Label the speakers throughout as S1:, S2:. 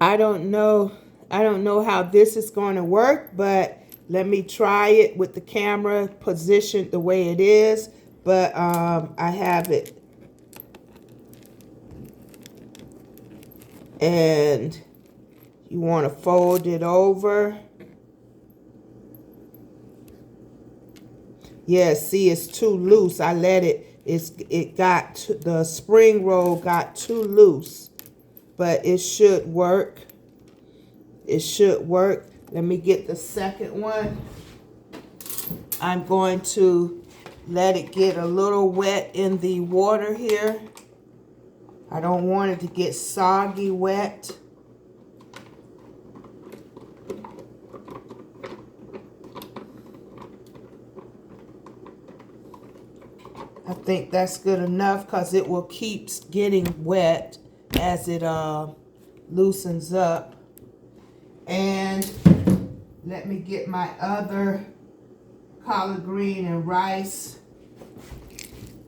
S1: I don't know. I don't know how this is going to work, but let me try it with the camera positioned the way it is. But I have it, and you want to fold it over. Yeah, see, it's too loose. I let it. The spring roll got too loose, but it should work. It should work. Let me get the second one. I'm going to let it get a little wet in the water here. I don't want it to get soggy wet. I think that's good enough because it will keep getting wet as it loosens up. And let me get my other collard green and rice.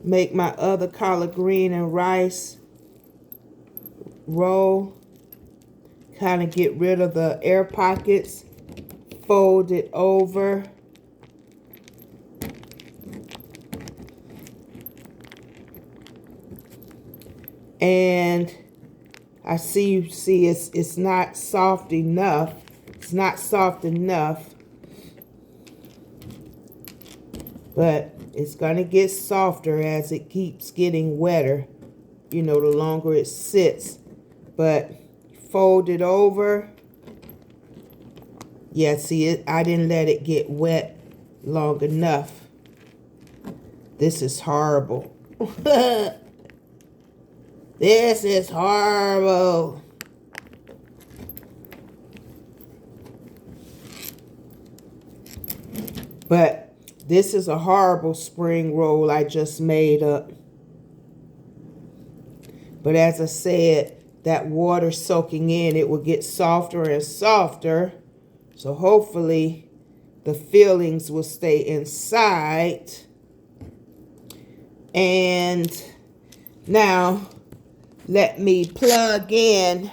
S1: Make my other collard green and rice roll. Kind of get rid of the air pockets. Fold it over. And I see it's not soft enough. It's not soft enough. But it's going to get softer as it keeps getting wetter. You know, the longer it sits. But fold it over. Yeah, see it. I didn't let it get wet long enough. This is horrible. This is horrible. But this is a horrible spring roll I just made up. But as I said, that water soaking in, it will get softer and softer. So hopefully the fillings will stay inside. And now let me plug in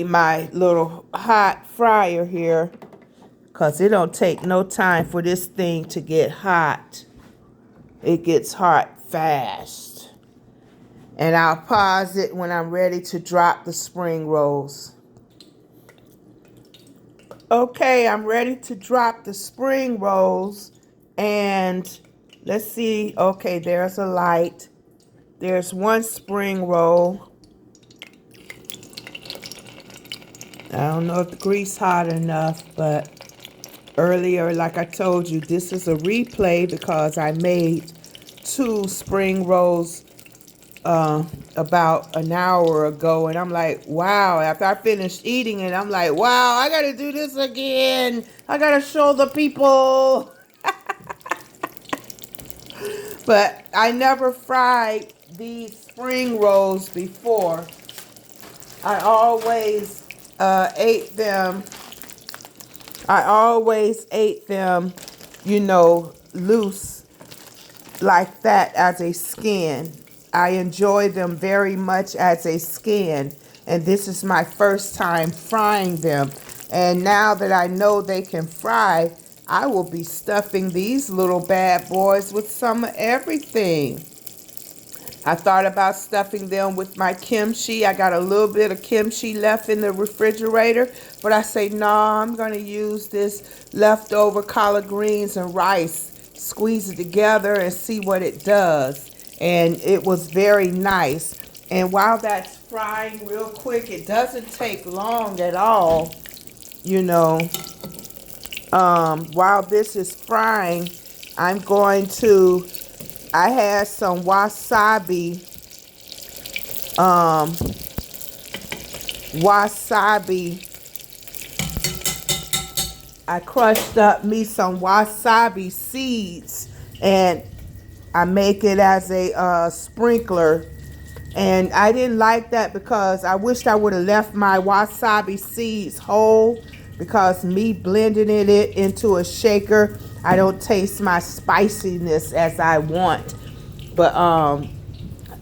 S1: my little hot fryer here, because it don't take no time for this thing to get hot. It gets hot fast. And I'll pause it when I'm ready to drop the spring rolls. Okay, I'm ready to drop the spring rolls. And let's see. Okay, there's a light. There's one spring roll. I don't know if the grease hot enough, but earlier, like I told you, this is a replay because I made 2 spring rolls about an hour ago, and I'm like, wow, after I finished eating it, I'm like, wow, I gotta do this again. I gotta show the people. But I never fried these spring rolls before. I always ate them. I always ate them, you know, loose like that as a skin. I enjoy them very much as a skin. And this is my first time frying them. And now that I know they can fry, I will be stuffing these little bad boys with some of everything. I thought about stuffing them with my kimchi. I got a little bit of kimchi left in the refrigerator, but I say, no, I'm going to use this leftover collard greens and rice, squeeze it together and see what it does. And it was very nice. And while that's frying real quick, it doesn't take long at all, you know. While this is frying, I'm going to, I had some wasabi, I crushed up me some wasabi seeds, and I make it as a sprinkler. And I didn't like that because I wished I would have left my wasabi seeds whole, because me blending it into a shaker, I don't taste my spiciness as I want. But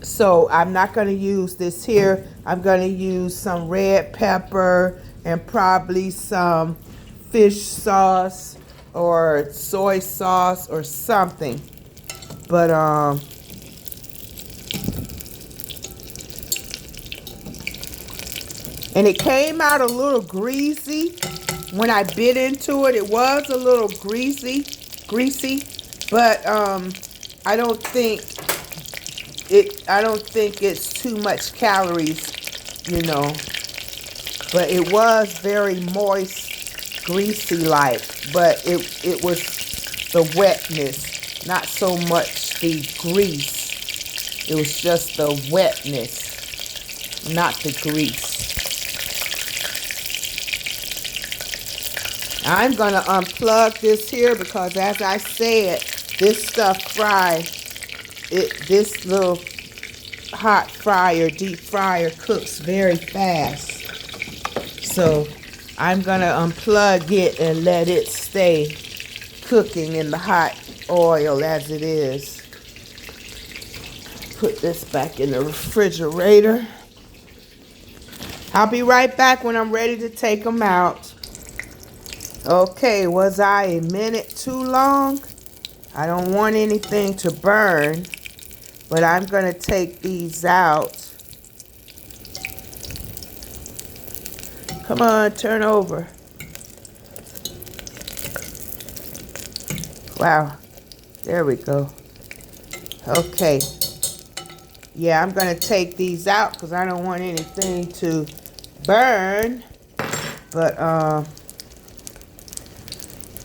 S1: So I'm not going to use this here. I'm going to use some red pepper and probably some fish sauce or soy sauce or something. But and it came out a little greasy when I bit into it. It was a little greasy, but I don't think I don't think it's too much calories, you know. But it was very moist, greasy like, but it was the wetness, not so much the grease. It was just the wetness, not the grease. I'm going to unplug this here because, as I said, this stuff fries. This little hot fryer, deep fryer, cooks very fast. So I'm going to unplug it and let it stay cooking in the hot oil as it is. Put this back in the refrigerator. I'll be right back when I'm ready to take them out. Okay, was I a minute too long? I don't want anything to burn, but I'm going to take these out. Come on, turn over. Wow, there we go. Okay. Yeah, I'm going to take these out because I don't want anything to burn. But,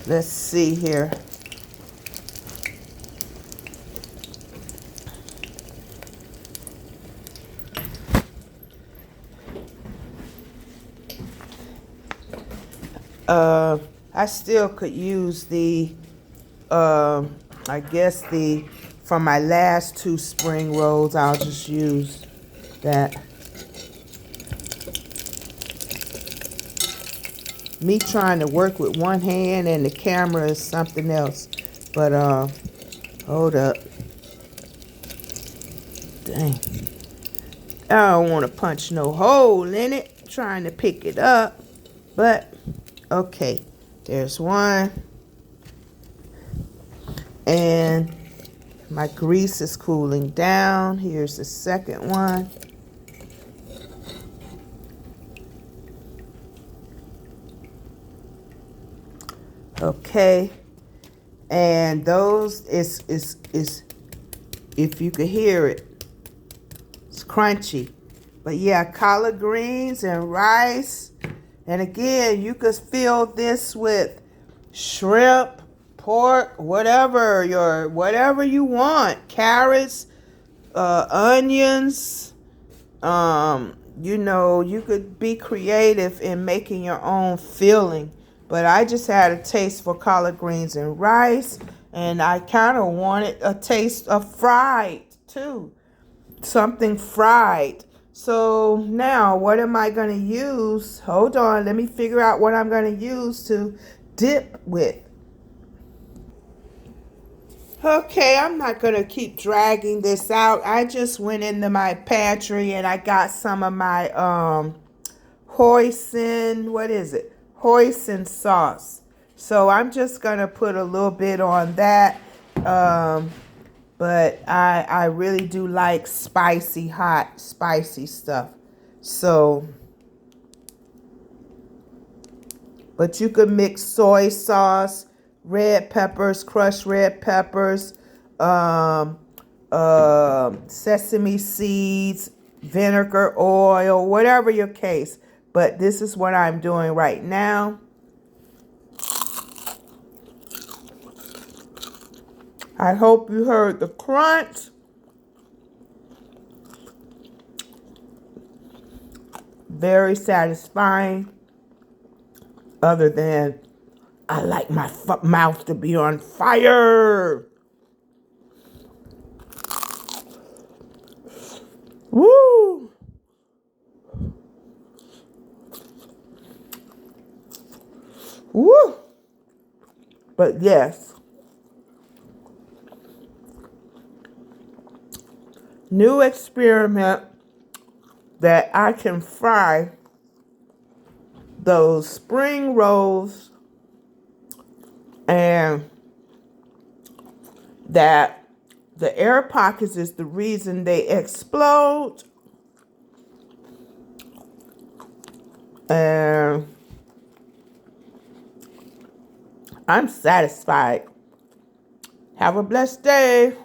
S1: let's see here. I still could use the, I guess from my last 2 spring rolls, I'll just use that. Me trying to work with one hand and the camera is something else. But, hold up. Dang. I don't want to punch no hole in it. Trying to pick it up. But, okay. There's one. And my grease is cooling down. Here's the second one. Okay. And those is if you could hear it, it's crunchy. But yeah, collard greens and rice. And again, you could fill this with shrimp, pork, whatever you want. Carrots, onions. You know, you could be creative in making your own filling. But I just had a taste for collard greens and rice. And I kind of wanted a taste of fried too. Something fried. So now what am I going to use? Hold on. Let me figure out what I'm going to use to dip with. Okay, I'm not going to keep dragging this out. I just went into my pantry and I got some of my hoisin, what is it? Hoisin sauce. So I'm just going to put a little bit on that. But I really do like spicy, hot, spicy stuff. So, but you could mix soy sauce, red peppers, crushed red peppers, sesame seeds, vinegar, oil, whatever your case. But this is what I'm doing right now. I hope you heard the crunch. Very satisfying. Other than I like my mouth to be on fire. Woo! Woo! But yes. new experiment that I can fry those spring rolls, and that the air pockets is the reason they explode. And I'm satisfied. Have a blessed day.